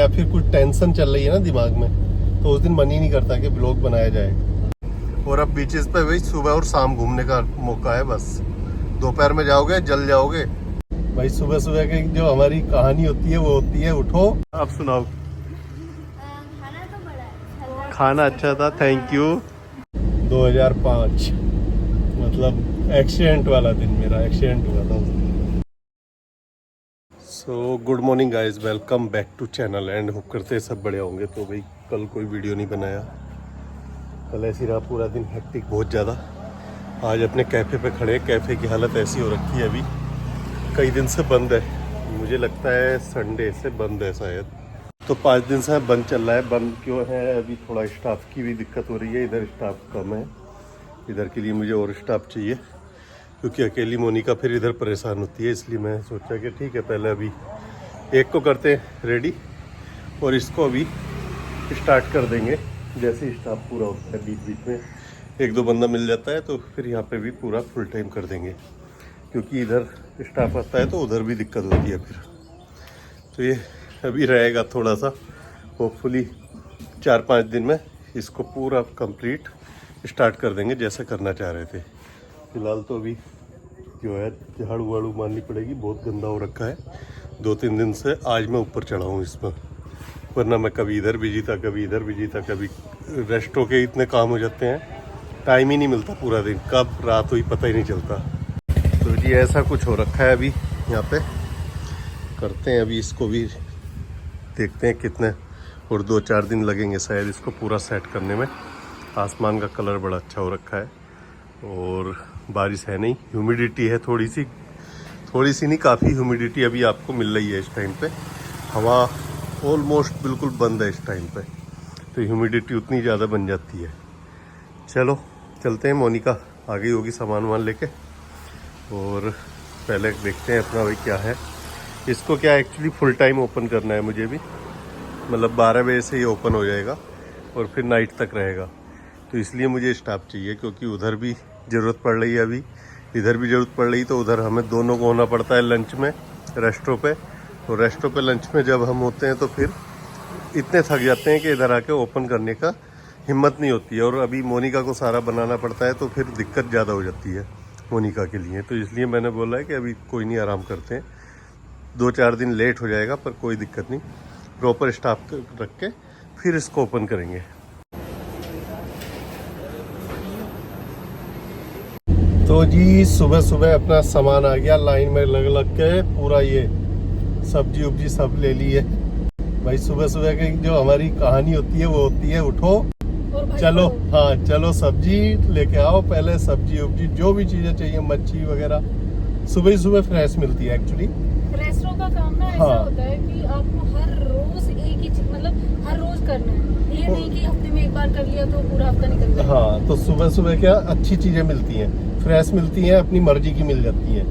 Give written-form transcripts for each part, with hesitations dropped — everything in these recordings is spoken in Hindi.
या फिर कुछ टेंशन चल रही है ना दिमाग में, तो उस दिन मन ही नहीं करता कि ब्लॉग बनाया जाए। और अब बीचेस पे वही सुबह और शाम घूमने का मौका है बस। दोपहर में जाओगे जल जाओगे भाई। सुबह सुबह की जो हमारी कहानी होती है वो होती है उठो। आप सुनाओ। खाना तो बड़ा है। खाना अच्छा था, थैंक यू। 2005 मतलब एक्सीडेंट वाला दिन, मेरा एक्सीडेंट हुआ था उस दिन। So good morning guys, welcome back to channel and hope करते सब बड़े होंगे। तो भाई कल कोई वीडियो नहीं बनाया, कल ऐसी रहा पूरा दिन हेक्टिक बहुत ज़्यादा। आज अपने कैफ़े पे खड़े, कैफ़े की हालत ऐसी हो रखी है अभी, कई दिन से बंद है, मुझे लगता है संडे से बंद है शायद। तो 5 दिन से बंद चल रहा है। बंद क्यों है? अभी थोड़ा स्टाफ की भी दिक्कत हो रही है, इधर स्टाफ कम है, इधर के लिए मुझे और स्टाफ चाहिए क्योंकि अकेली मोनिका फिर इधर परेशान होती है। इसलिए मैं सोचा कि ठीक है पहले अभी एक को करते हैं रेडी और इसको अभी स्टार्ट कर देंगे। जैसे स्टाफ पूरा होता है बीच बीच में एक दो बंदा मिल जाता है तो फिर यहाँ पे भी पूरा फुल टाइम कर देंगे, क्योंकि इधर स्टाफ आता है तो उधर भी दिक्कत होती है फिर। तो ये अभी रहेगा थोड़ा सा, होपफुली 4-5 दिन में इसको पूरा कंप्लीट स्टार्ट कर देंगे जैसा करना चाह रहे थे। फिलहाल तो अभी जो है झाड़ू वाड़ू मारनी पड़ेगी, बहुत गंदा हो रखा है 2-3 दिन से। आज मैं ऊपर चढ़ा हूँ इसमें, वरना मैं कभी इधर बिजी था, कभी इधर बिजी था, कभी रेस्टों के इतने काम हो जाते हैं, टाइम ही नहीं मिलता पूरा दिन, कब रात हुई पता ही नहीं चलता। तो जी ऐसा कुछ हो रखा है अभी यहाँ पे। करते हैं अभी इसको भी, देखते हैं कितने और 2-4 दिन लगेंगे शायद इसको पूरा सेट करने में। आसमान का कलर बड़ा अच्छा हो रखा है और बारिश है नहीं, ह्यूमिडिटी है थोड़ी सी नहीं, काफ़ी ह्यूमिडिटी अभी आपको मिल रही है इस टाइम पे। हवा ऑलमोस्ट बिल्कुल बंद है इस टाइम पे, तो ह्यूमिडिटी उतनी ज़्यादा बन जाती है। चलो चलते हैं, मोनिका आ गई होगी सामान वामान लेके, और पहले देखते हैं अपना भाई क्या है। इसको क्या एक्चुअली फुल टाइम ओपन करना है मुझे भी, मतलब 12 बजे से ये ओपन हो जाएगा और फिर नाइट तक रहेगा। तो इसलिए मुझे स्टाफ चाहिए, क्योंकि उधर भी ज़रूरत पड़ रही है अभी, इधर भी ज़रूरत पड़ रही, तो उधर हमें दोनों को होना पड़ता है लंच में रेस्टों पे। तो रेस्टों पे लंच में जब हम होते हैं तो फिर इतने थक जाते हैं कि इधर आके ओपन करने का हिम्मत नहीं होती है, और अभी मोनिका को सारा बनाना पड़ता है तो फिर दिक्कत ज़्यादा हो जाती है मोनिका के लिए। तो इसलिए मैंने बोला है कि अभी कोई नहीं, आराम करते हैं, 2-4 दिन लेट हो जाएगा पर कोई दिक्कत नहीं, प्रॉपर स्टाफ रख के फिर इसको ओपन करेंगे। तो जी सुबह सुबह अपना सामान आ गया, लाइन में लग लग के पूरा ये सब्जी उब्जी सब ले ली है भाई। सुबह सुबह की जो हमारी कहानी होती है वो होती है उठो चलो, हाँ चलो सब्जी लेके आओ। पहले सब्जी उब्जी जो भी चीज़ें चाहिए, मच्छी वगैरह सुबह ही सुबह फ्रेश मिलती है एक्चुअली। रेस्टोरेंट का काम ना ऐसा होता है कि आपको हर रोज एक ही चीज, मतलब हर रोज करना है, ये नहीं कि हफ्ते में एक बार कर लिया तो पूरा हफ्ता निकल जाए। हाँ, तो सुबह सुबह क्या अच्छी चीज़ें मिलती हैं, फ्रेश मिलती हैं, अपनी मर्जी की मिल जाती हैं।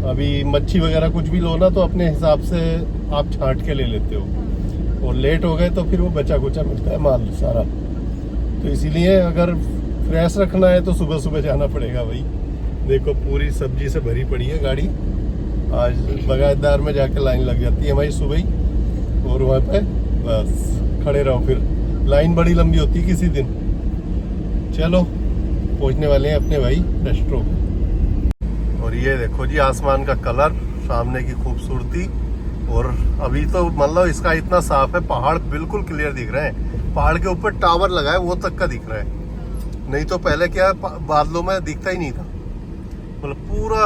अभी मच्छी वगैरह कुछ भी लो ना तो अपने हिसाब से आप छांट के ले लेते हो, और लेट हो गए तो फिर वो बचा कुचा मिलता है माल सारा। तो इसीलिए अगर फ्रेश रखना है तो सुबह सुबह जाना पड़ेगा भाई। देखो पूरी सब्जी से भरी पड़ी है गाड़ी, आज बगायतदार में जाके लाइन लग जाती है भाई सुबह ही, और वहाँ पे बस खड़े रहो, फिर लाइन बड़ी लंबी होती है किसी दिन। चलो पहुँचने वाले हैं अपने भाई रेस्टोरेंट। और ये देखो जी आसमान का कलर, सामने की खूबसूरती, और अभी तो मतलब इसका इतना साफ है, पहाड़ बिल्कुल क्लियर दिख रहे हैं। पहाड़ के ऊपर टावर लगा है वो तक का दिख रहा है, नहीं तो पहले क्या बादलों में दिखता ही नहीं था। मतलब पूरा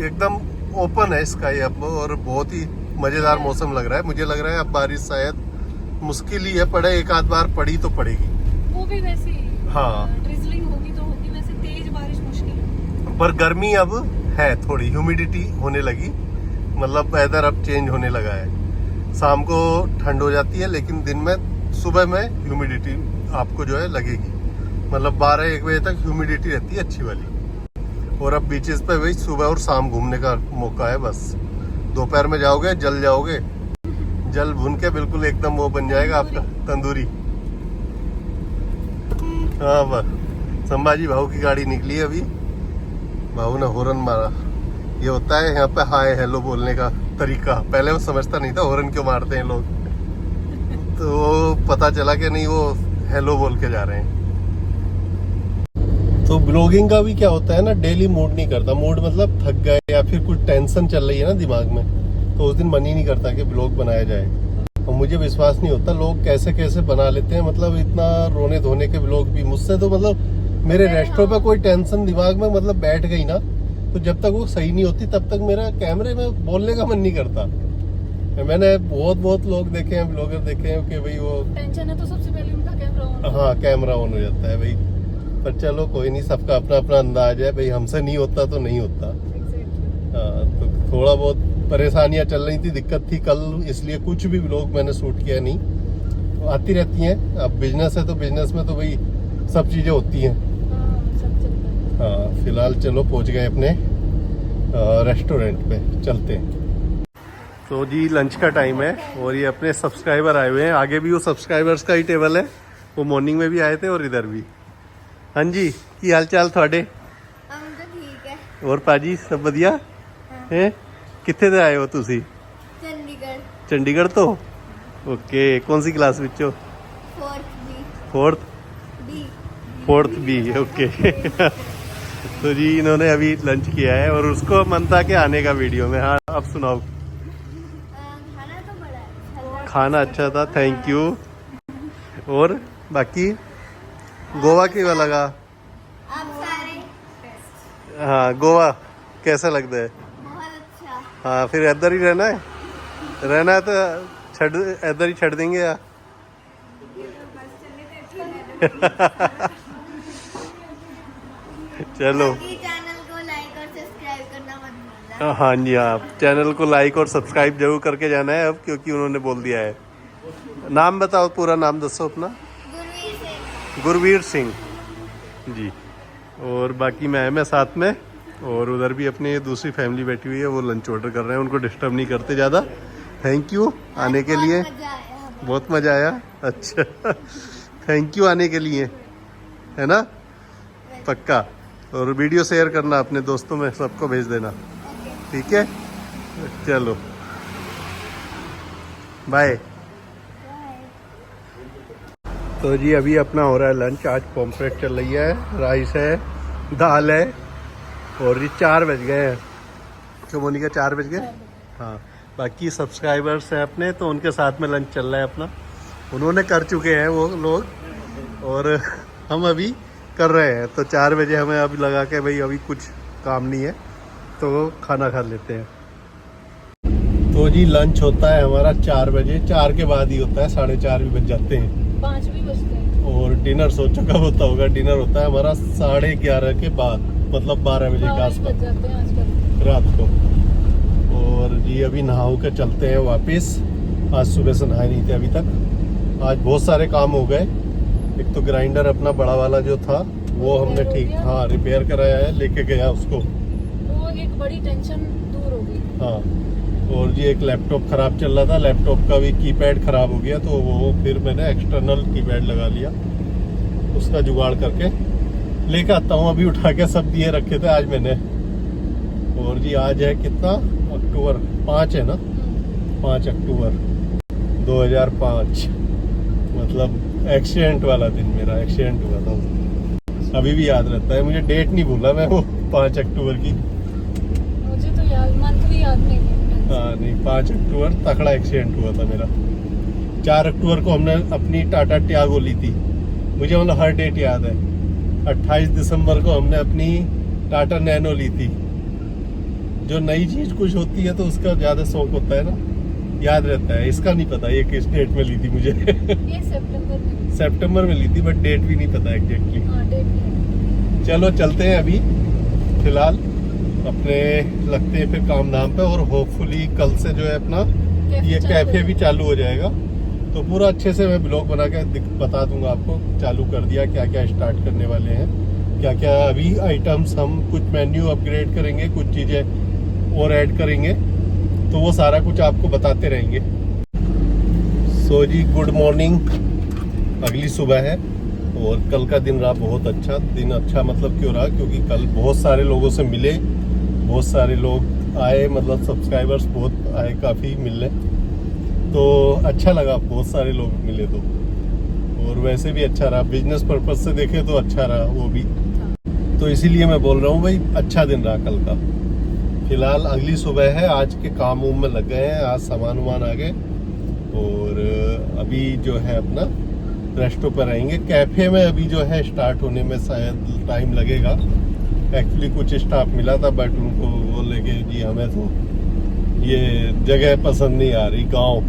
एकदम ओपन है स्काई अब, और बहुत ही मज़ेदार मौसम लग रहा है। मुझे लग रहा है अब बारिश शायद मुश्किल ही है पड़े, एक आध बार पड़ी तो पड़ेगी, वो भी वैसे हाँ ड्रिजलिंग होगी तो होगी, वैसे तेज बारिश मुश्किल है। पर गर्मी अब है, थोड़ी ह्यूमिडिटी होने लगी, मतलब वेदर अब चेंज होने लगा है। शाम को ठंड हो जाती है लेकिन दिन में सुबह में ह्यूमिडिटी आपको जो है लगेगी, मतलब 12-1 बजे तक ह्यूमिडिटी रहती है अच्छी वाली। और अब बीचेस पे वही सुबह और शाम घूमने का मौका है बस। दोपहर में जाओगे जल जाओगे, जल भुन के बिल्कुल एकदम वो बन जाएगा आपका तंदूरी। हाँ बस संभाजी भाऊ की गाड़ी निकली अभी, भाऊ ने हॉर्न मारा। ये होता है यहाँ पे हाय हेलो बोलने का तरीका, पहले वो समझता नहीं था हॉर्न क्यों मारते हैं लोग। पता चला कि नहीं वो हेलो बोल के जा रहे हैं। तो ब्लॉगिंग का भी क्या होता है ना, डेली मूड नहीं करता। मूड मतलब थक गए या फिर कुछ टेंशन चल रही है ना दिमाग में, तो उस दिन मन ही नहीं करता कि ब्लॉग बनाया जाए। और मुझे विश्वास नहीं होता लोग कैसे कैसे बना लेते हैं, मतलब इतना रोने धोने के ब्लॉग भी। मुझसे तो मतलब मेरे रेस्टों पे कोई टेंशन दिमाग में मतलब बैठ गई ना, तो जब तक वो सही नहीं होती तब तक मेरा कैमरे में बोलने का मन नहीं करता। मैंने बहुत लोग देखे हैं, ब्लॉगर देखे हैं कि भाई वो टेंशन है तो सबसे पहले उनका कैमरा ऑन। हाँ, कैमरा ऑन हो जाता है भाई। पर चलो कोई नहीं, सबका अपना अपना अंदाज है भाई, हमसे नहीं होता तो नहीं होता। हाँ, तो थोड़ा बहुत परेशानियां चल रही थी, दिक्कत थी कल, इसलिए कुछ भी व्लॉग मैंने शूट किया नहीं। तो आती रहती हैं, अब बिजनेस है तो बिजनेस में तो भाई सब चीज़ें होती हैं। सब चलता है। हाँ, फिलहाल चलो पहुंच गए अपने रेस्टोरेंट पे, चलते हैं। तो जी लंच का टाइम है और ये अपने सब्सक्राइबर आए हुए हैं। आगे भी वो सब्सक्राइबर्स का ही टेबल है, वो मॉर्निंग में भी आए थे और इधर भी। हाँ जी, की हाल चाल थोड़े? हम तो ठीक है। और पाजी सब बढ़िया है? कितने से आए हो तुसी? चंडीगढ़। चंडीगढ़ तो ओके। कौन सी क्लास विचो? Fourth fourth B okay. तो जी इन्होंने अभी लंच किया है और उसको मन था कि आने का वीडियो में। हाँ, अब सुनाओ। खाना तो बड़ा अच्छा था। खाना अच्छा था, थैंक यू। और बाकी गोवा केवा लगा? आप सारे हाँ, गोवा कैसा लगता है? बहुत अच्छा। हाँ, फिर इधर ही रहना है? रहना है तो इधर ही छोड़ देंगे यार। चलो, चैनल को लाइक और सब्सक्राइब करना मत भूलना। हाँ जी, हाँ, चैनल को लाइक और सब्सक्राइब जरूर करके जाना है अब, क्योंकि उन्होंने बोल दिया है। नाम बताओ, पूरा नाम दसो अपना। गुरवीर से। गुरवीर सिंह जी। और बाकी मैं साथ में, और उधर भी अपनी दूसरी फैमिली बैठी हुई है, वो लंच ऑर्डर कर रहे हैं। उनको डिस्टर्ब नहीं करते ज़्यादा। थैंक यू आने के लिए, मजा आया। बहुत मज़ा आया। अच्छा, थैंक यू आने के लिए, है ना? पक्का। और वीडियो शेयर करना अपने दोस्तों में, सबको भेज देना, ठीक है? चलो बाय। तो जी अभी अपना हो रहा है लंच। आज पॉम्फ्रेट चल रही है, राइस है, दाल है, और ये 4 बज गए हैं। क्यों मोनिका, 4 बज गए? हाँ, बाकी सब्सक्राइबर्स हैं अपने, तो उनके साथ में लंच चल रहा है अपना। उन्होंने कर चुके हैं वो लोग, और हम अभी कर रहे हैं। तो 4 बजे हमें अभी लगा के भाई अभी कुछ काम नहीं है तो खाना खा लेते हैं। तो जी लंच होता है हमारा 4 बजे, 4 के बाद ही होता है, 4:30 भी बज जाते हैं। 5 भी बजते हैं। और डिनर सोचो कब होता होगा? डिनर होता है हमारा 11:30 के बाद, मतलब 12 बजे के 12 आसपास बज जाते हैं आजकल रात को। और जी अभी नहा के चलते हैं वापस। आज सुबह से नहाए नहीं थे अभी तक। आज बहुत सारे काम हो गए। एक तो ग्राइंडर अपना बड़ा वाला जो था वो हमने ठीक, हाँ, रिपेयर कराया है, लेके गया उसको। वो एक बड़ी टेंशन दूर हो गई। हाँ, और जी एक लैपटॉप खराब चल रहा था, लैपटॉप का भी कीपैड खराब हो गया, तो वो फिर मैंने एक्सटर्नल कीपैड लगा लिया, उसका जुगाड़ करके लेके आता हूँ। अभी उठा के सब दिए रखे थे आज मैंने। और जी आज है कितना, अक्टूबर 5 है ना? 5 अक्टूबर 2005, मतलब एक्सीडेंट वाला दिन, मेरा एक्सीडेंट हुआ था। अभी भी याद रहता है मुझे, डेट नहीं भूला मैं वो 5 अक्टूबर की। मुझे तो याद, मंथ भी याद नहीं है। हाँ नहीं, 5 अक्टूबर तकड़ा एक्सीडेंट हुआ था मेरा। 4 अक्टूबर को हमने अपनी टाटा टियागो ली थी, मुझे मतलब हर डेट याद है। 28 दिसंबर को हमने अपनी टाटा नैनो ली थी। जो नई चीज कुछ होती है तो उसका ज्यादा शौक होता है ना, याद रहता है। इसका नहीं पता ये किस डेट में ली थी मुझे। ये सितंबर में ली थी, बट डेट भी नहीं पता एग्जैक्टली। हाँ, डेट नहीं। चलो चलते हैं अभी, फिलहाल अपने लगते हैं फिर काम धाम पे। और होपफुली कल से जो है अपना ये कैफे भी चालू हो जाएगा, तो पूरा अच्छे से मैं ब्लॉग बना के बता दूंगा आपको। चालू कर दिया, क्या क्या स्टार्ट करने वाले हैं, क्या क्या अभी आइटम्स, हम कुछ मेन्यू अपग्रेड करेंगे, कुछ चीज़ें और ऐड करेंगे, तो वो सारा कुछ आपको बताते रहेंगे। सो जी गुड मॉर्निंग, अगली सुबह है और कल का दिन रहा बहुत अच्छा। दिन अच्छा मतलब क्यों रहा, क्योंकि कल बहुत सारे लोगों से मिले, बहुत सारे लोग आए, मतलब सब्सक्राइबर्स बहुत आए काफ़ी मिलने, तो अच्छा लगा, बहुत सारे लोग मिले। तो और वैसे भी अच्छा रहा, बिजनेस पर्पज से देखे तो अच्छा रहा वो भी। तो इसीलिए मैं बोल रहा हूँ भाई अच्छा दिन रहा कल का। फिलहाल अगली सुबह है, आज के काम उम में लग गए हैं, आज सामान वामान आ गए और अभी जो है अपना रेस्टो पर आएंगे। कैफे में अभी जो है स्टार्ट होने में शायद टाइम लगेगा। एक्चुअली कुछ स्टाफ मिला था बट उनको बोले कि जी हमें तो ये जगह पसंद नहीं आ रही, गांव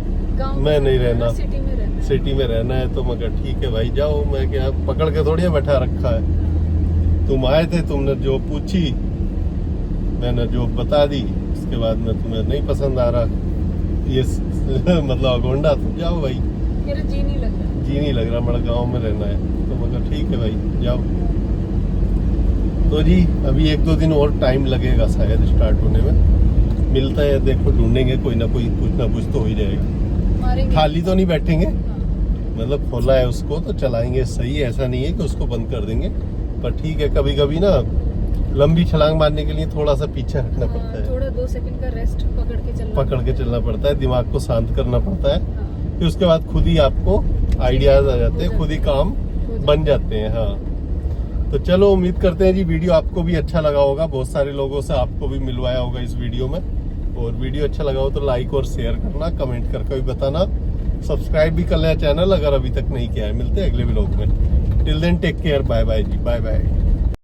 में नहीं रहना, सिटी में रहना। सिटी में रहना है। तो मगर ठीक है भाई जाओ, मैं क्या पकड़ के थोड़ी बैठा रखा है। तुम आए थे, तुमने जो पूछी मैंने जो बता दी, उसके बाद में तुम्हें नहीं पसंद आ रहा ये मतलब अगोंडा, तो जाओ भाई, मेरा जी नहीं लग रहा। जी नहीं लग रहा, मेरा गांव में रहना है। तो मगर ठीक है भाई जाओ। तो जी अभी 1-2 दिन और टाइम लगेगा शायद स्टार्ट होने में। मिलता है, देखो ढूंढेंगे कोई ना कोई, कुछ ना कुछ तो हो ही जाएगा। मारेंगे। खाली तो नहीं बैठेंगे, हाँ। मतलब खोला है उसको तो चलाएंगे, सही है, ऐसा नहीं है कि उसको बंद कर देंगे। पर ठीक है, कभी कभी ना लंबी छलांग मारने के लिए थोड़ा सा पीछे हटना पड़ता है, थोड़ा 2 सेकंड का रेस्ट पकड़ के चलना पड़ता है, दिमाग को शांत करना पड़ता है। हाँ। फिर उसके बाद खुद ही आपको आइडियाज आ जाते हैं, खुद ही काम बन जाते हैं। हाँ तो चलो, उम्मीद करते हैं जी वीडियो आपको भी अच्छा लगा होगा। बहुत सारे लोगों से आपको भी मिलवाया होगा इस वीडियो में। और वीडियो अच्छा लगा हो तो लाइक और शेयर करना, कमेंट करके भी बताना, सब्सक्राइब भी कर लेना चैनल अगर अभी तक नहीं किया है। मिलते हैं अगले व्लॉग में। Till then take care, bye bye जी, बाय बाय।